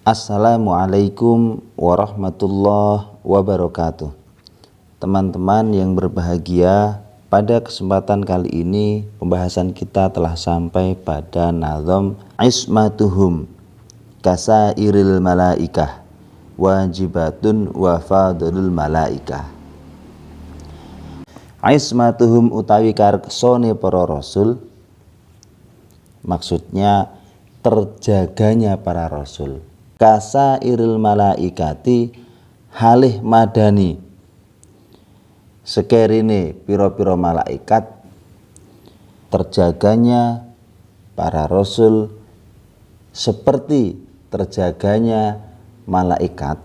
Assalamualaikum warahmatullahi wabarakatuh. Teman-teman yang berbahagia, pada kesempatan kali ini pembahasan kita telah sampai pada nazam ismatuhum kasairil malaikah wajibatun wa fadlul malaikah. Ismatuhum utawi karksone para rasul, maksudnya terjaganya para rasul. Kasairil malaikati halih madani sekerine piro-piro malaikat, terjaganya para rasul seperti terjaganya malaikat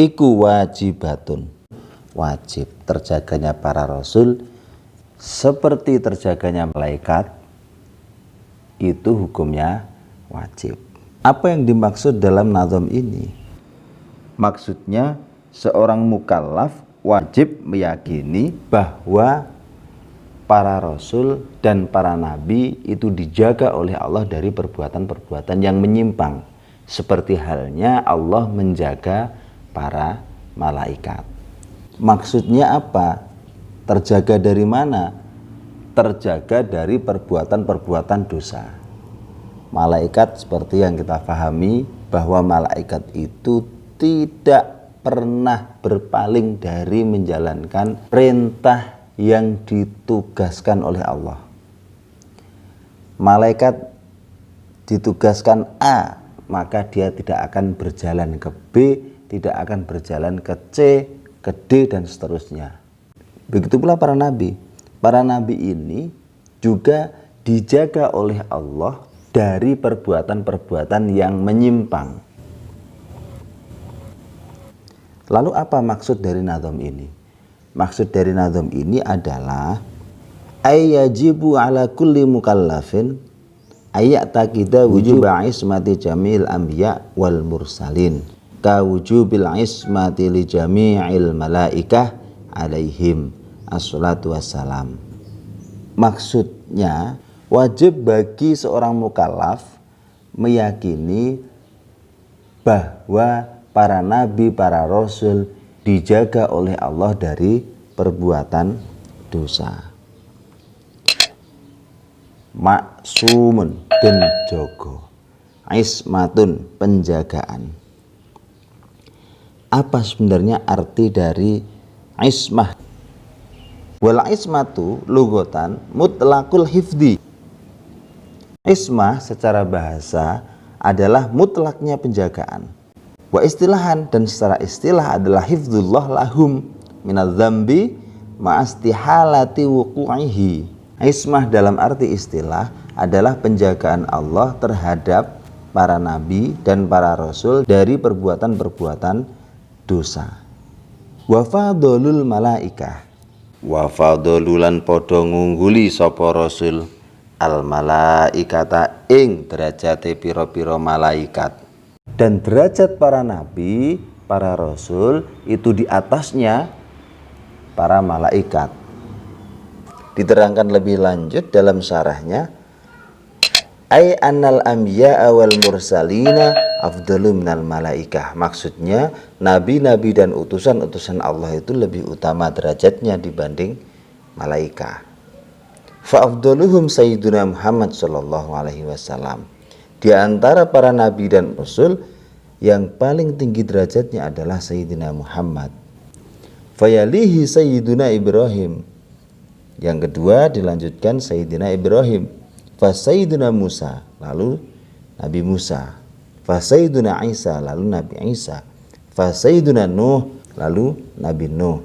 iku wajibatun, wajib. Terjaganya para rasul seperti terjaganya malaikat itu hukumnya wajib. Apa yang dimaksud dalam nazam ini? Maksudnya seorang mukallaf wajib meyakini bahwa para rasul dan para nabi itu dijaga oleh Allah dari perbuatan-perbuatan yang menyimpang, seperti halnya Allah menjaga para malaikat. Maksudnya apa? Terjaga dari mana? Terjaga dari perbuatan-perbuatan dosa. Malaikat seperti yang kita pahami bahwa malaikat itu tidak pernah berpaling dari menjalankan perintah yang ditugaskan oleh Allah. Malaikat ditugaskan A, maka dia tidak akan berjalan ke B, tidak akan berjalan ke C, ke D, dan seterusnya. Begitu pula para nabi. Para nabi ini juga dijaga oleh Allah dari perbuatan-perbuatan yang menyimpang. Lalu apa maksud dari nazam ini? Maksud dari nazam ini adalah ayyajibu ala kulli mukallafin ayya'taqida wujuba ismati jami'il anbiya wal mursalin ka wujubil ismati li jami'il malaikah alaihim assalatu wassalam. Maksudnya wajib bagi seorang mukallaf meyakini bahwa para nabi, para rasul dijaga oleh Allah dari perbuatan dosa. Maksumun den jogo, ismatun penjagaan. Apa sebenarnya arti dari ismah? Wal ismatu lugotan mutlaqul hifdi. Ismah secara bahasa adalah mutlaknya penjagaan. Wa istilahan, dan secara istilah adalah hifdzullah lahum minadz-dzambi ma'astihalati wuqu'ihi. Ismah dalam arti istilah adalah penjagaan Allah terhadap para nabi dan para rasul dari perbuatan-perbuatan dosa. Wa fadlul malaikah, wa fadlulan padha ngungguli sapa rasul al malaikata ing derajate pira-pira malaikat, dan derajat para nabi, para rasul itu di atasnya para malaikat. Diterangkan lebih lanjut dalam syarahnya, ay annal anbiya wal mursalina afdalu minal malaikah. Maksudnya nabi-nabi dan utusan-utusan Allah itu lebih utama derajatnya dibanding malaikat. Fa afdaluhum sayyiduna Muhammad sallallahu alaihi wasallam. Di antara para nabi dan rasul yang paling tinggi derajatnya adalah Sayyidina Muhammad. Fayalihi Sayyiduna Ibrahim. Yang kedua dilanjutkan Sayyidina Ibrahim. Fa Sayyiduna Musa, lalu Nabi Musa. Fa Sayyiduna Isa, lalu Nabi Isa. Fa Sayyiduna Nuh, lalu Nabi Nuh.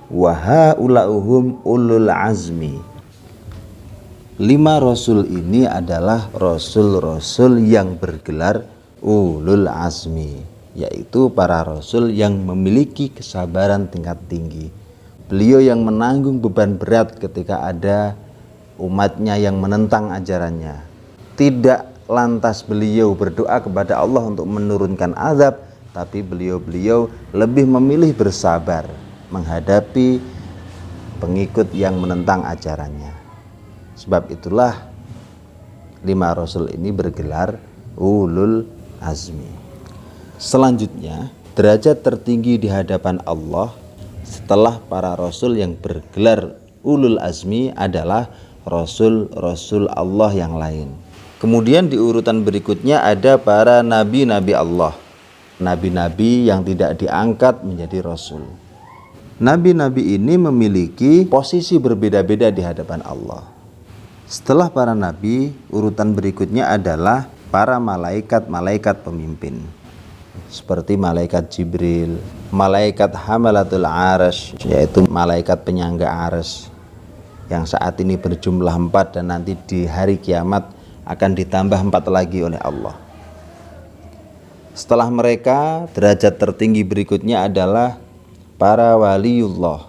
Wa haula'uhum ulul azmi. 5 rasul ini adalah rasul-rasul yang bergelar ulul azmi, yaitu para rasul yang memiliki kesabaran tingkat tinggi. Beliau yang menanggung beban berat ketika ada umatnya yang menentang ajarannya. Tidak lantas beliau berdoa kepada Allah untuk menurunkan azab, tapi beliau lebih memilih bersabar menghadapi pengikut yang menentang ajarannya. Sebab itulah 5 rasul ini bergelar ulul azmi. Selanjutnya, derajat tertinggi di hadapan Allah setelah para rasul yang bergelar ulul azmi adalah rasul-rasul Allah yang lain. Kemudian di urutan berikutnya ada para nabi-nabi Allah, nabi-nabi yang tidak diangkat menjadi rasul. Nabi-nabi ini memiliki posisi berbeda-beda di hadapan Allah. Setelah para nabi, urutan berikutnya adalah para malaikat-malaikat pemimpin, seperti malaikat Jibril, malaikat hamalatul arsy, yaitu malaikat penyangga arsy, yang saat ini berjumlah 4 dan nanti di hari kiamat akan ditambah 4 lagi oleh Allah. Setelah mereka, derajat tertinggi berikutnya adalah para waliullah,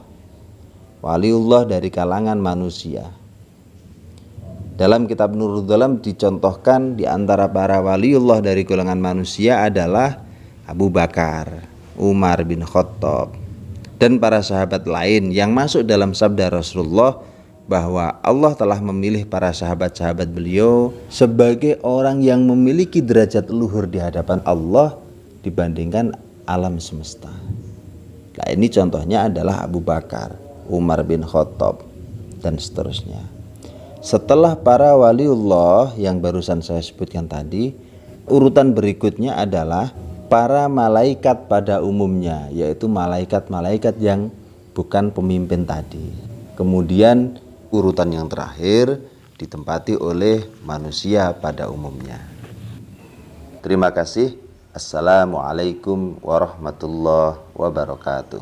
waliullah dari kalangan manusia. Dalam kitab Nurul Dhalam dicontohkan di antara para waliullah dari kalangan manusia adalah Abu Bakar, Umar bin Khattab, dan para sahabat lain yang masuk dalam sabda Rasulullah bahwa Allah telah memilih para sahabat-sahabat beliau sebagai orang yang memiliki derajat luhur di hadapan Allah dibandingkan alam semesta. Nah, ini contohnya adalah Abu Bakar, Umar bin Khattab, dan seterusnya. Setelah para waliullah yang barusan saya sebutkan tadi, urutan berikutnya adalah para malaikat pada umumnya, yaitu malaikat-malaikat yang bukan pemimpin tadi. Kemudian urutan yang terakhir ditempati oleh manusia pada umumnya. Terima kasih. Assalamualaikum warahmatullahi wabarakatuh.